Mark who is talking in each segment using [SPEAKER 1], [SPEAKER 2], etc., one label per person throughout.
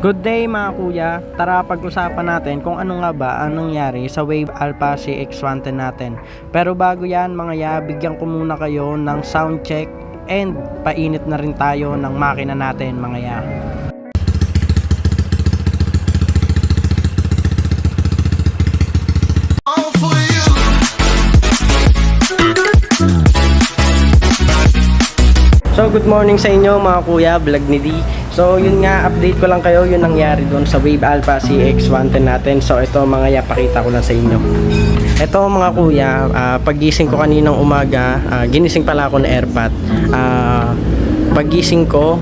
[SPEAKER 1] Good day mga kuya, tara pag-usapan natin kung ano nga ba ang nangyari sa Wave Alpha CX110 natin. Pero bago yan mga ya, bigyan ko muna kayo ng sound check and painit na rin tayo ng makina natin mga ya. So good morning sa inyo mga kuya, vlog ni D. So yun nga, update ko lang kayo yung nangyari doon sa Wave Alpha CX110 natin. So ito mga ya, pakita ko lang sa inyo. Ito mga kuya, paggising ko kaninang umaga, ginising pala ako na airpot. Paggising ko,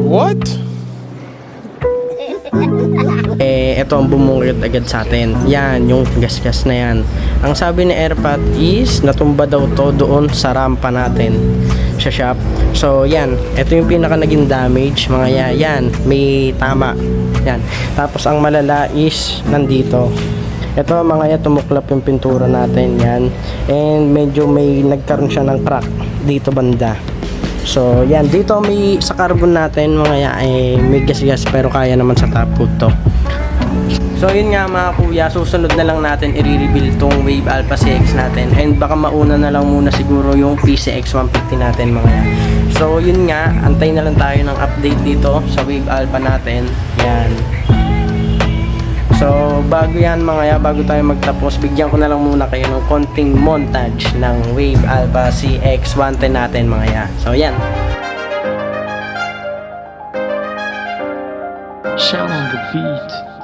[SPEAKER 2] What?
[SPEAKER 1] ito ang bumungkit agad sa atin. Yan, yung gas-gas na yan. Ang sabi ni airpot is natumba daw to doon sa rampa natin sa shop. So yan, ito yung pinaka naging damage mga yan, may tama yan. Tapos ang malala is nandito. Ito mga yan, tumuklap yung pintura natin yan, and medyo may nagkaroon siya ng crack dito banda. So yan, dito may sa carbon natin mga yan, may gas-gas pero kaya naman sa top coat to. So yun nga mga kuya, susunod na lang natin i-rebuild tong Wave Alpha CX natin, and baka mauna na lang muna siguro yung PCX 150 natin mga yan. So yun nga, antay na lang tayo ng update dito sa Wave Alpha natin. Yan. So bago yan mga yan, bago tayo magtapos, bigyan ko na lang muna kayo ng konting montage ng Wave Alpha CX 110 natin mga yan. So yan.
[SPEAKER 2] Shout on the beat.